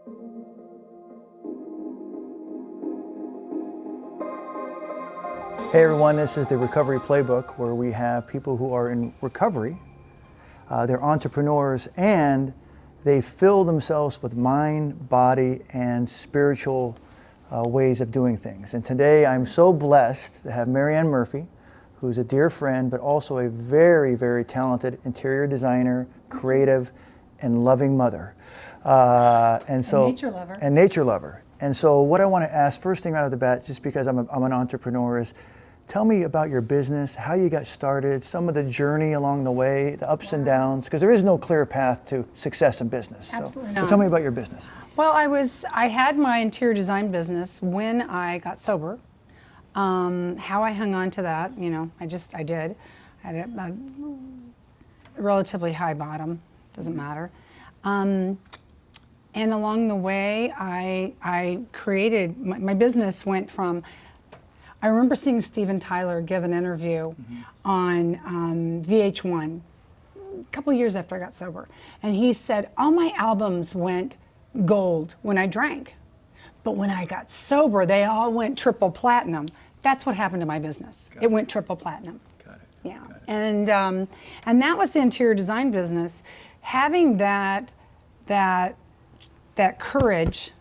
Hey everyone, this is the Recovery Playbook, where we have people who are in recovery. They're entrepreneurs and they fill themselves with mind, body, and spiritual ways of doing things. And today I'm so blessed to have Marianne Murphy, who's a dear friend, but also a very, very talented interior designer, creative, and loving mother. And nature lover. And nature lover. And so what I want to ask, first thing out of the bat, just because I'm an entrepreneur, is tell me about your business, how you got started, some of the journey along the way, the ups and downs, because there is no clear path to success in business. Absolutely So tell me about your business. Well, I had my interior design business when I got sober. How I hung on to that, you know, I did. I had a relatively high bottom, doesn't matter. And along the way, I created, my business went from, I remember seeing Steven Tyler give an interview on VH1 a couple years after I got sober. And he said, all my albums went gold when I drank. But when I got sober, they all went triple platinum. That's what happened to my business. It went triple platinum. Got it. Yeah. Got it. And that was the interior design business. Having that courage,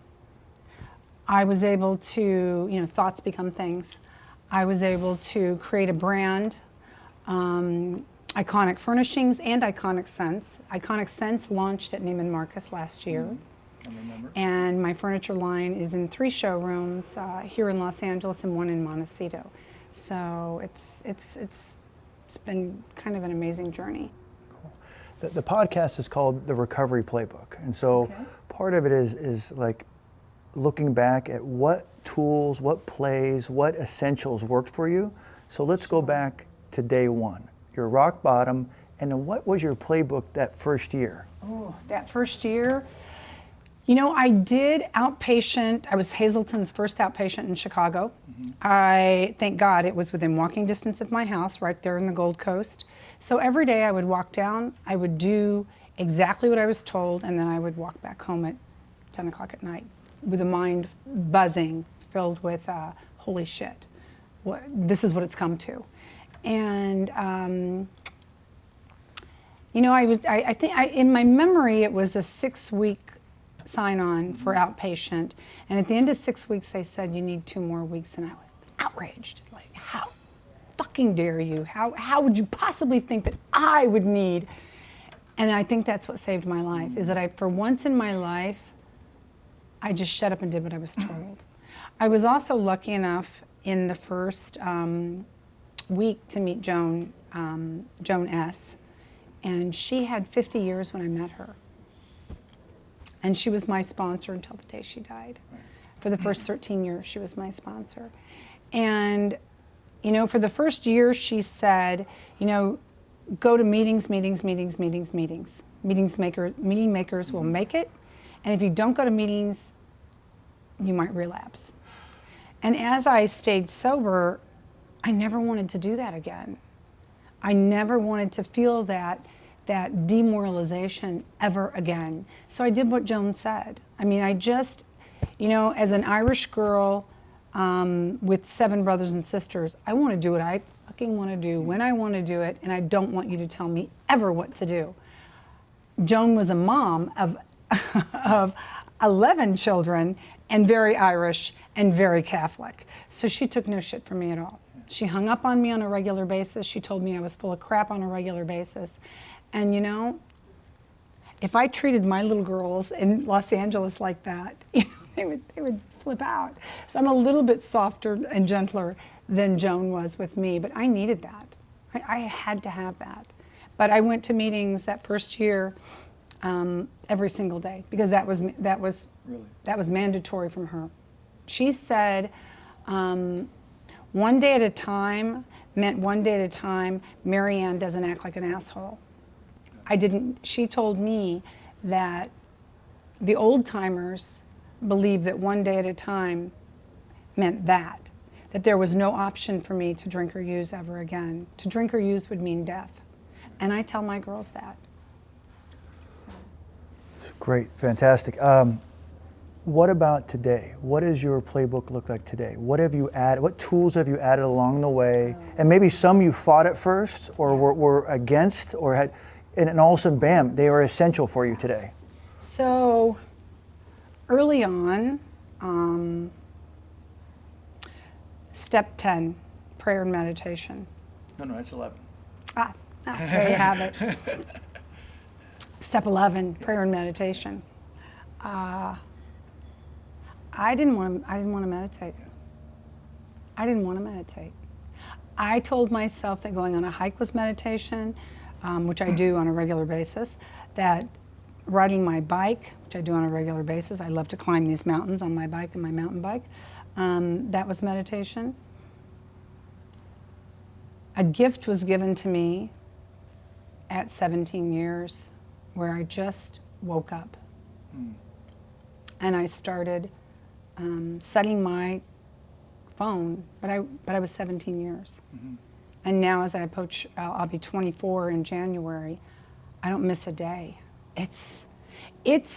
I was able to, you know, thoughts become things. I was able to create a brand, Iconic Furnishings and Iconic Scents. Iconic Scents launched at Neiman Marcus last year. I remember. And my furniture line is in 3 showrooms here in Los Angeles and 1 in Montecito. So it's been kind of an amazing journey. Cool. The podcast is called The Recovery Playbook. And so part of it is like looking back at what tools, what plays, what essentials worked for you. So let's go back to day one, your rock bottom, and then what was your playbook that first year? Oh, that first year, you know, I did outpatient. I was Hazelton's first outpatient in Chicago. I, thank God, it was within walking distance of my house, right there in the Gold Coast. So every day I would walk down, I would do exactly what I was told, and then I would walk back home at 10 o'clock at night with a mind buzzing, filled with, holy shit, this is what it's come to. And, you know, I think in my memory, it was a 6-week sign-on for outpatient. And at the end of 6 weeks, they said, you need 2 more weeks. And I was outraged. Like, how fucking dare you? How would you possibly think that I would need? And I think that's what saved my life, is that for once in my life, I just shut up and did what I was told. I was also lucky enough in the first week to meet Joan S. And she had 50 years when I met her. And she was my sponsor until the day she died. For the first 13 years, she was my sponsor. And, you know, for the first year, she said, you know, go to meetings. Meeting makers will make it. And if you don't go to meetings, you might relapse. And as I stayed sober, I never wanted to do that again. I never wanted to feel that demoralization ever again. So I did what Joan said. I mean, I just, you know, as an Irish girl with 7 brothers and sisters, I want to do what I fucking want to do when I want to do it, and I don't want you to tell me ever what to do. Joan was a mom of 11 children and very Irish and very Catholic. So she took no shit from me at all. She hung up on me on a regular basis. She told me I was full of crap on a regular basis. And you know, if I treated my little girls in Los Angeles like that, you know, they would flip out. So I'm a little bit softer and gentler than Joan was with me, but I needed that. I had to have that. But I went to meetings that first year every single day, because that was mandatory from her. She said, one day at a time meant one day at a time. Marianne doesn't act like an asshole. She told me that the old timers believed that one day at a time meant that there was no option for me to drink or use ever again. To drink or use would mean death. And I tell my girls that. So. Great, fantastic. What about today? What does your playbook look like today? What have you added? What tools have you added along the way? And maybe some you fought at first or were against or had, and all of a sudden, bam, they are essential for you today. So early on, step 10, prayer and meditation. No, that's 11. There you have it. Step 11, prayer and meditation. I didn't want to meditate. I didn't want to meditate. I told myself that going on a hike was meditation, which I do on a regular basis, that riding my bike, which I do on a regular basis, I love to climb these mountains on my bike and my mountain bike, that was meditation. A gift was given to me at 17 years where I just woke up. And I started setting my phone, but I was 17 years. And now as I approach, I'll be 24 in January, I don't miss a day. It's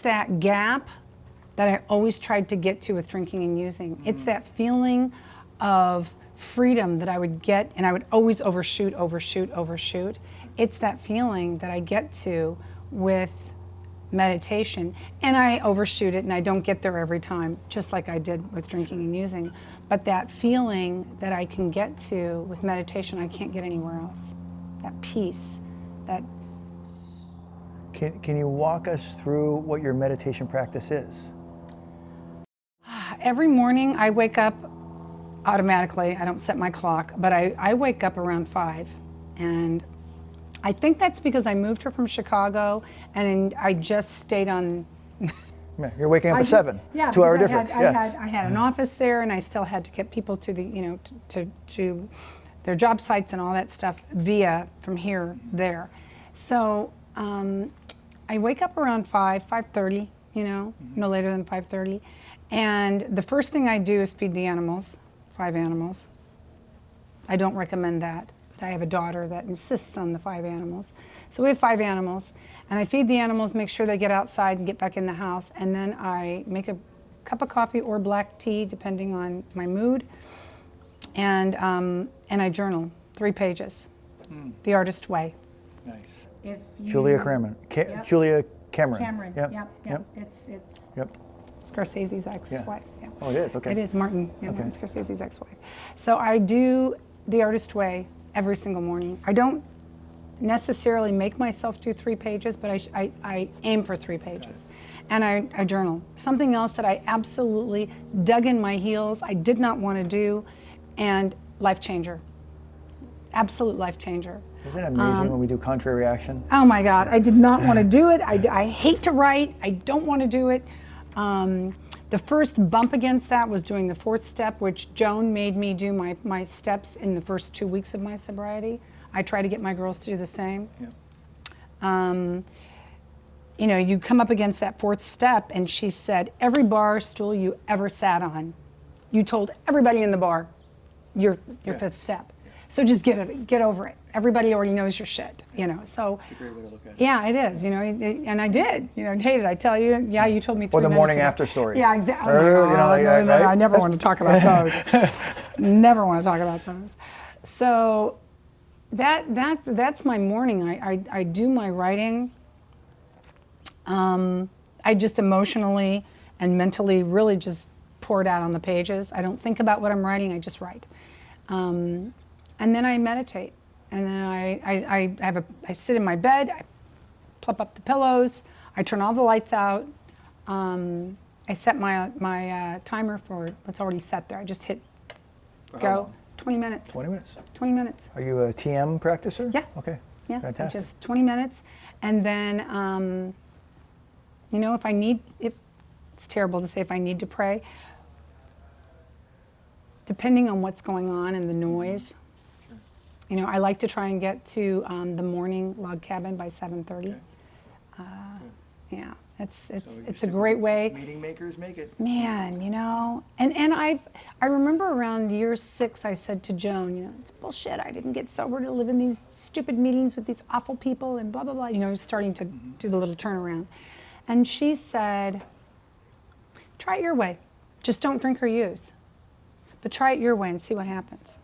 that gap that I always tried to get to with drinking and using. It's that feeling of freedom that I would get, and I would always overshoot. It's that feeling that I get to with meditation, and I overshoot it and I don't get there every time, just like I did with drinking and using. But that feeling that I can get to with meditation, I can't get anywhere else. That peace, that... Can you walk us through what your meditation practice is? Every morning I wake up automatically. I don't set my clock, but I wake up around 5. And I think that's because I moved here from Chicago and I just stayed on... Yeah, you're waking up at 7. Yeah, 2 hour difference. I had an office there, and I still had to get people to the, to their job sites and all that stuff via from here there. So I wake up around 5:30, no later than 5:30, and the first thing I do is feed the animals, 5 animals. I don't recommend that, but I have a daughter that insists on the 5 animals. So we have 5 animals. And I feed the animals, make sure they get outside and get back in the house, and then I make a cup of coffee or black tea, depending on my mood, and I journal 3 pages, the artist way. Nice. Julia Cameron. Yep. Julia Cameron. Cameron. Yep. It's Scorsese's ex-wife. Yeah. Oh, it is. Okay. It is Martin Scorsese's ex-wife. So I do the artist way every single morning. I don't necessarily make myself do 3 pages, but I aim for 3 pages. And I journal. Something else that I absolutely dug in my heels, I did not want to do, and life changer. Absolute life changer. Isn't it amazing when we do contrary reaction? Oh my God, I did not want to do it. I hate to write. I don't want to do it. The first bump against that was doing the 4th step, which Joan made me do my steps in the first 2 weeks of my sobriety. I try to get my girls to do the same. Yeah. You come up against that 4th step, and she said, every bar stool you ever sat on, you told everybody in the bar your 5th step. So just get over it. Everybody already knows your shit, So it's a great way to look at it. Yeah, it is, and I did. Hey, did I tell you? Yeah, you told me 3 Or the minutes morning ago. after stories. Yeah, exactly. Oh no, I never want to talk about those. Never want to talk about those. So that's my morning. I do my writing. I just emotionally and mentally really just pour it out on the pages. I don't think about what I'm writing. I just write, and then I meditate. And then I sit in my bed. I plop up the pillows. I turn all the lights out. I set my timer for what's already set there. I just hit go. 20 minutes. 20 minutes. 20 minutes. Are you a TM practicer? Yeah. Okay. Yeah. Fantastic. Just 20 minutes. And then, if it's terrible to say if I need to pray, depending on what's going on and the noise, I like to try and get to the morning log cabin by 7:30. Okay. Yeah. It's a great way. Meeting makers make it. Man, and I remember around year 6, I said to Joan, it's bullshit. I didn't get sober to live in these stupid meetings with these awful people and blah, blah, blah, starting to do the little turnaround. And she said, Try it your way. Just don't drink or use. But try it your way and see what happens.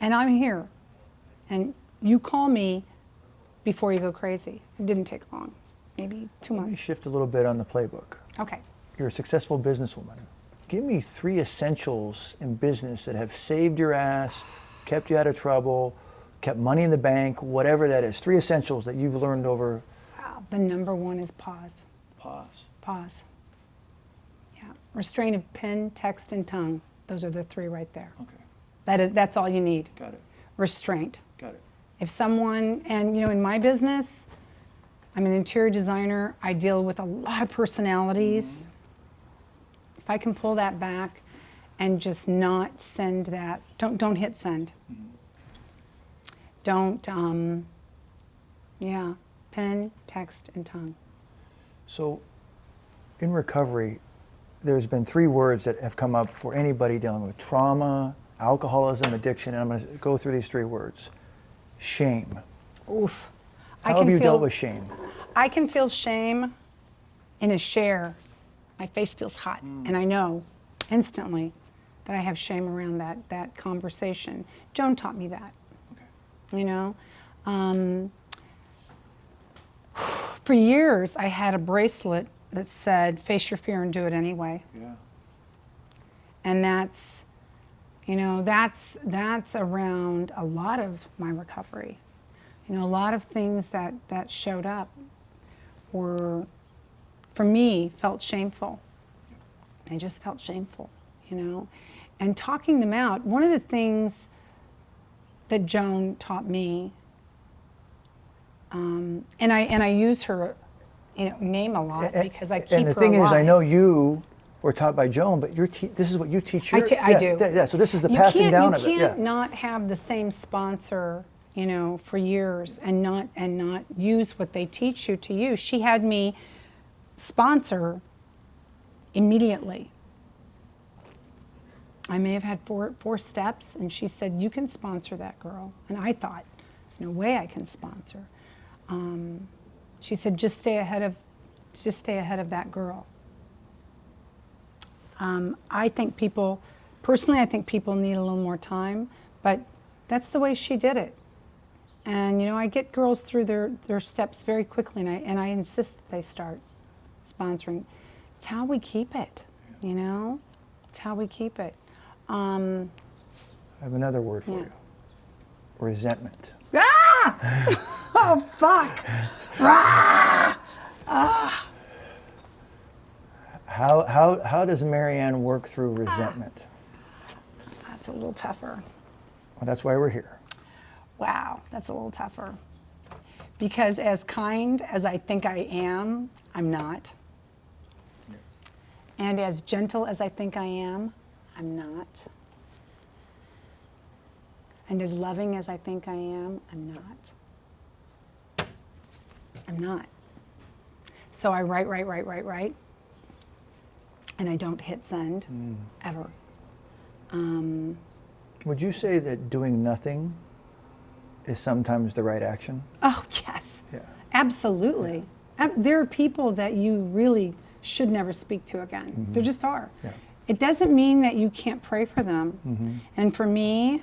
And I'm here. And you call me before you go crazy. It didn't take long, maybe 2 Let me months. shift a little bit on the playbook. Okay. You're a successful businesswoman. Give me 3 essentials in business that have saved your ass, kept you out of trouble, kept money in the bank, whatever that is. 3 essentials that you've learned over. Wow. The number one is pause. Pause. Pause. Yeah. Restraint of pen, text, and tongue. Those are the 3 right there. Okay. That's all you need. Got it. Restraint. Got it. If someone, and in my business, I'm an interior designer. I deal with a lot of personalities. If I can pull that back and just not send that, don't hit send. Don't, pen, text, and tongue. So, in recovery, there's been 3 words that have come up for anybody dealing with trauma, alcoholism, addiction, and I'm going to go through these 3 words. Shame. Oof. How have you dealt with shame? I can feel shame in a share. My face feels hot, and I know instantly that I have shame around that conversation. Joan taught me that. Okay. For years, I had a bracelet that said, "Face your fear and do it anyway." Yeah. And that's around a lot of my recovery. A lot of things that showed up were, for me, felt shameful. They just felt shameful, And talking them out, one of the things that Joan taught me, and I use her, name a lot because I keep her alive. And the thing is, I know you were taught by Joan, but this is what you teach your... I do. Yeah, so this is the passing down of it. You can't not have the same sponsor, for years and not use what they teach you to use. She had me sponsor immediately. I may have had four steps, and she said, "You can sponsor that girl." And I thought, "There's no way I can sponsor." She said, "Just stay ahead of that girl." I think people need a little more time, but that's the way she did it. And I get girls through their steps very quickly, and I insist that they start sponsoring. It's how we keep it, It's how we keep it. I have another word for you. Resentment. Ah! Oh, fuck. Ah! Ah! How does Marianne work through resentment? That's a little tougher. Well, that's why we're here. Wow, that's a little tougher. Because as kind as I think I am, I'm not. And as gentle as I think I am, I'm not. And as loving as I think I am, I'm not. I'm not. So I write. And I don't hit send, ever. Would you say that doing nothing is sometimes the right action? Oh, yes. Yeah. Absolutely. There are people that you really should never speak to again. Mm-hmm. There just are. Yeah. It doesn't mean that you can't pray for them. Mm-hmm. And for me,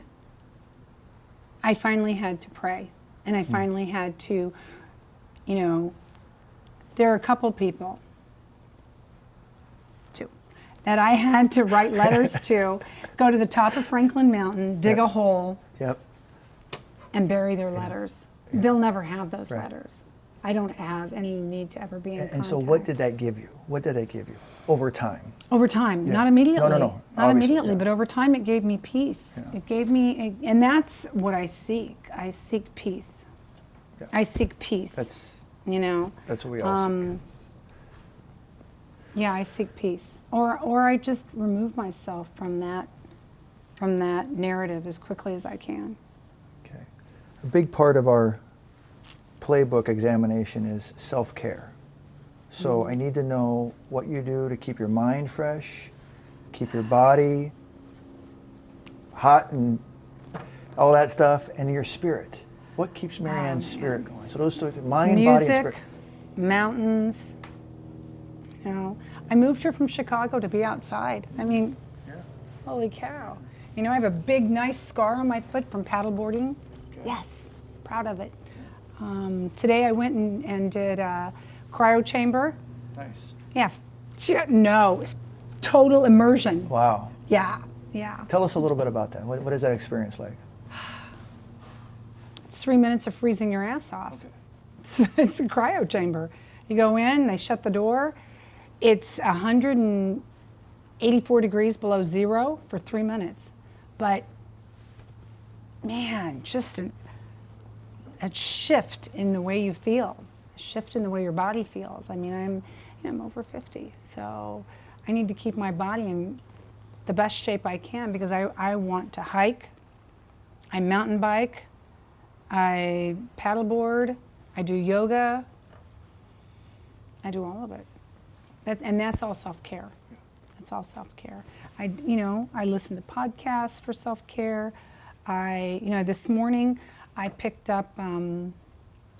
I finally had to pray. And I finally had to, there are a couple people, 2, that I had to write letters to, go to the top of Franklin Mountain, dig a hole, Yep. and bury their letters. They'll never have those Right. letters. I don't have any need to ever be in contact. And so what did that give you? What did that give you over time? Over time, Yeah. not immediately. No. Not Obviously, immediately, yeah. but over time it gave me peace. Yeah. It gave me, and that's what I seek. I seek peace. Yeah. I seek peace. That's what we all seek. Yeah, I seek peace. Or I just remove myself from that narrative as quickly as I can. Okay. A big part of our playbook examination is self-care. So I need to know what you do to keep your mind fresh, keep your body hot and all that stuff, and your spirit. What keeps Marianne's spirit going? So those two, mind, body, and Music, spirit. mountains, You know, I moved here from Chicago to be outside. I mean, holy cow. You know, I have a big, nice scar on my foot from paddleboarding. Okay. Yes, proud of it. Today I went and did cryo chamber. Nice. Yeah, no, it's total immersion. Wow. Yeah, yeah. Tell us a little bit about that. What is that experience like? It's 3 minutes of freezing your ass off. Okay. It's a cryo chamber. You go in, they shut the door. It's 184 degrees below zero for 3 minutes. But man, just a shift in the way you feel, a shift in the way your body feels. I mean, I'm over 50, so I need to keep my body in the best shape I can because I want to hike, I mountain bike, I paddleboard, I do yoga, I do all of it. And that's all self-care. That's all self-care. I listen to podcasts for self-care. This morning I picked up, I'm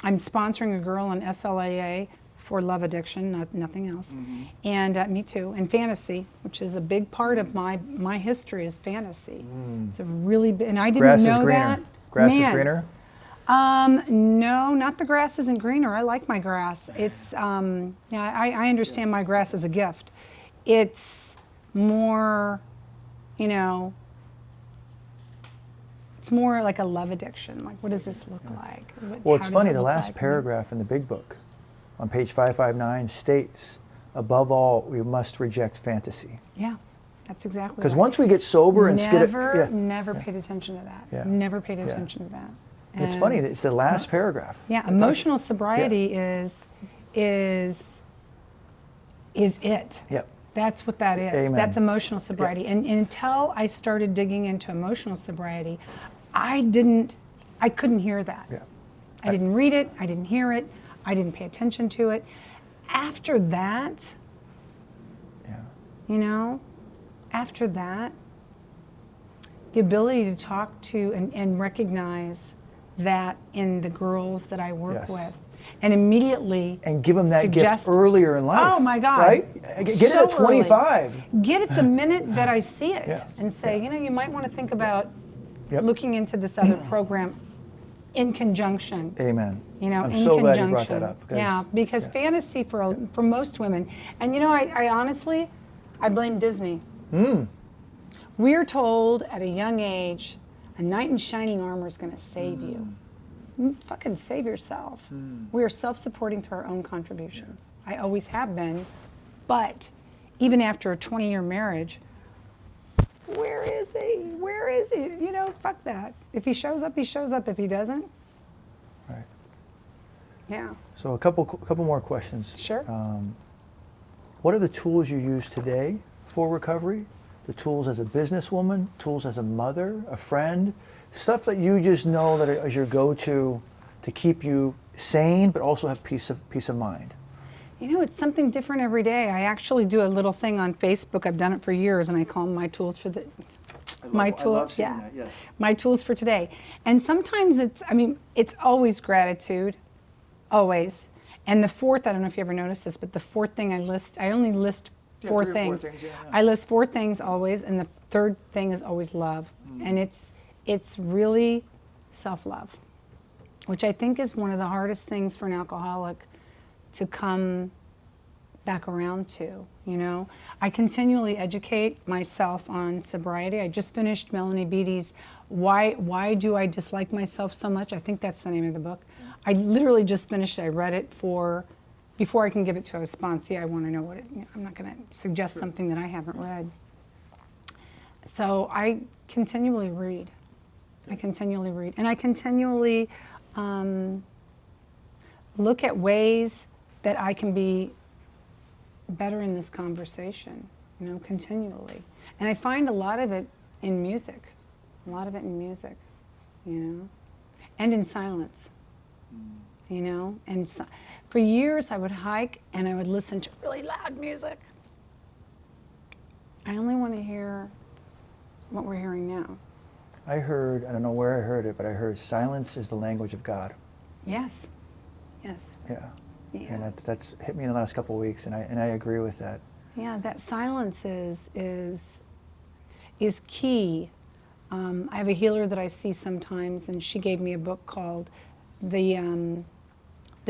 sponsoring a girl in SLAA for love addiction, nothing else. Mm-hmm. And me too, and fantasy, which is a big part of my history is fantasy. It's a really big, and I didn't know that. Grass is greener? No, not the grass isn't greener. I like my grass. It's, I understand my grass as a gift. It's more, it's more like a love addiction. Like, what does this look like? Well, it's funny, the last paragraph in the big book on page 559 states, above all, we must reject fantasy. Yeah, that's exactly Because right. once we get sober and Never paid attention to that. Yeah. Never paid attention to that. It's funny, it's the last paragraph. Yeah, emotional sobriety is it. Yep. That's what that is. Amen. That's emotional sobriety. Yep. And until I started digging into emotional sobriety, I couldn't hear that. Yeah. I didn't read it, I didn't hear it, I didn't pay attention to it. After that, after that, the ability to talk to and recognize that in the girls that I work with, and immediately and give them that gift earlier in life. Oh my God! Right? Get it at 25. Early. Get it the minute that I see it, and say, you might want to think about looking into this other program in conjunction. Amen. I'm so glad you brought that up. Because fantasy for most women, and I honestly, I blame Disney. We're told at a young age, a knight in shining armor is going to save you. Fucking save yourself. We are self-supporting through our own contributions. I always have been, but even after a 20-year marriage, where is he? Where is he? Fuck that. If he shows up, he shows up. If he doesn't, right. Yeah. So a couple more questions. Sure. What are the tools you use today for recovery? The tools as a businesswoman, tools as a mother, a friend, stuff that you just know that is your go-to to keep you sane, but also have peace of mind. It's something different every day. I actually do a little thing on Facebook. I've done it for years, and I call them my tools for the. I love seeing that. Yes. My tools for today, and sometimes it's always gratitude, always. And the fourth, I don't know if you ever noticed this, but the fourth thing I only list four things. I list 4 things always, and the third thing is always love. And it's really self-love, which I think is one of the hardest things for an alcoholic to come back around to. I continually educate myself on sobriety. I just finished Melanie Beattie's Why Do I Dislike Myself So Much? I think that's the name of the book. I literally just finished it. I read it before I can give it to a sponsee. I want to know what I'm not going to suggest something that I haven't read. So I continually read. And I continually look at ways that I can be better in this conversation, continually. And I find a lot of it in music, and in silence, and for years I would hike and I would listen to really loud music. I only want to hear what we're hearing now. I don't know where I heard it, but I heard silence is the language of God. Yes. Yeah. Yeah. And that's hit me in the last couple of weeks, and I agree with that. Yeah, that silence is key. I have a healer that I see sometimes, and she gave me a book called The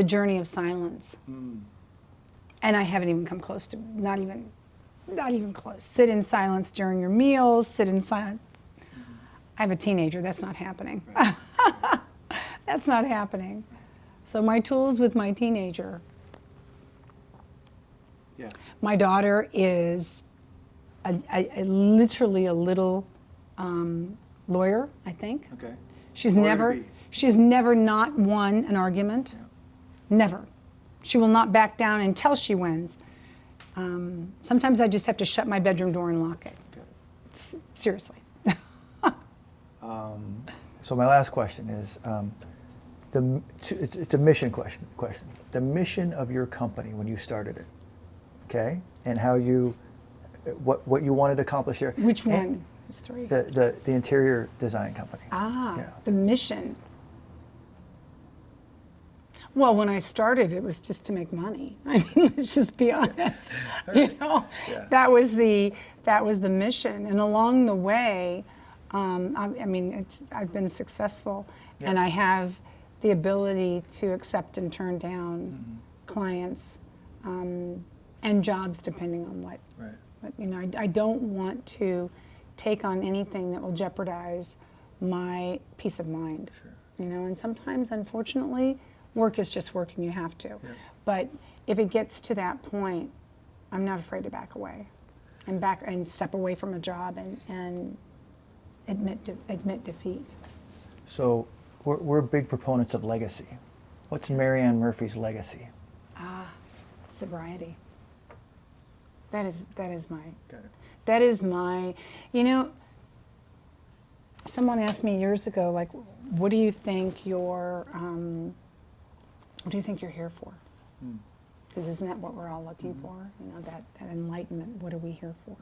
Journey of Silence. And I haven't even come close to, not even close. Sit in silence during your meals, sit in silence. I have a teenager, that's not happening. Right. That's not happening. So my tools with my teenager. Yeah. My daughter is literally a little lawyer, I think. Okay. She's Lawyer to be. never not won an argument. Yeah. Never. She will not back down until she wins. Sometimes I just have to shut my bedroom door and lock it. Okay. Seriously. So my last question is, it's a mission question. The mission of your company when you started it, okay, and how you, what you wanted to accomplish here. Which one? There's three. The interior design company. Yeah. The mission. Well, when I started, it was just to make money. I mean, let's just be honest. You know, Yeah. that was the mission, and along the way, I mean, I've been successful, Yeah. and I have the ability to accept and turn down clients and jobs depending on what. Right. But, you know, I don't want to take on anything that will jeopardize my peace of mind. Sure. You know, and sometimes, unfortunately, work is just work and you have to. Yeah. But if it gets to that point, I'm not afraid to back away and step away from a job and admit defeat. So we're big proponents of legacy. What's Marianne Murphy's legacy? Sobriety. That is my. Got it. That is my. You know, someone asked me years ago, like, what do you think you're here for? Because isn't that what we're all looking for? You know, that enlightenment. What are we here for?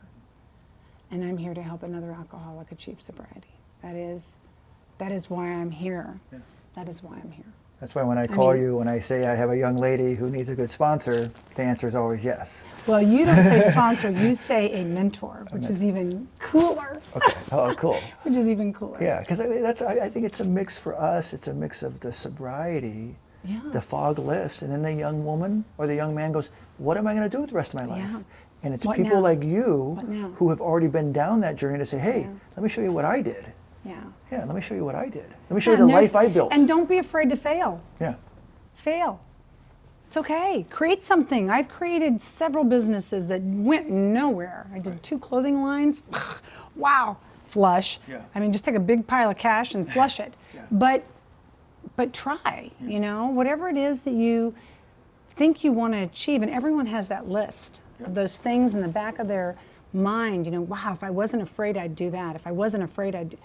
And I'm here to help another alcoholic achieve sobriety. That is why I'm here. Yeah. That is why I'm here. That's why when I call you, when I say I have a young lady who needs a good sponsor, the answer is always yes. Well, you don't say sponsor, you say a mentor, which is even cooler. Okay. Oh, cool. Which is even cooler. Yeah, because I think it's a mix for us. It's a mix of the sobriety, Yeah. the fog lifts, and then the young woman or the young man goes, what am I going to do with the rest of my life? Yeah. And it's What people now? like you What now? who have already been down that journey to say, hey, Yeah. let me show you what I did. Yeah. Yeah, let me show you what I did. Let me show you And the life I built. And don't be afraid to fail. Yeah. Fail. It's okay. Create something. I've created several businesses that went nowhere. I did 2 clothing lines. Wow. Flush. Yeah. I mean, just take a big pile of cash and flush it. Yeah. But try, you know, whatever it is that you think you want to achieve, and everyone has that list of those things in the back of their mind, you know, wow, if I wasn't afraid, I'd do that. If I wasn't afraid, I'd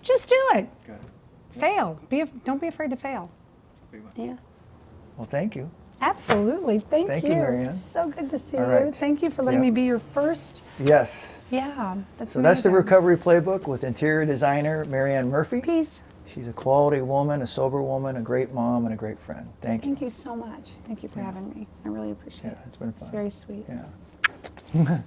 just do it. Got it. Fail. Don't be afraid to fail. Yeah. Well, thank you. Absolutely. Thank you. Marianne. So good to see All you. right. Thank you for letting Yep. me be your first. Yes. Yeah. That's So that's the amazing. recovery playbook with interior designer Marianne Murphy. Peace. She's a quality woman, a sober woman, a great mom, and a great friend. Thank you. Thank you so much. Thank you for having me. I really appreciate Yeah, it. it's been fun. It's very sweet. Yeah.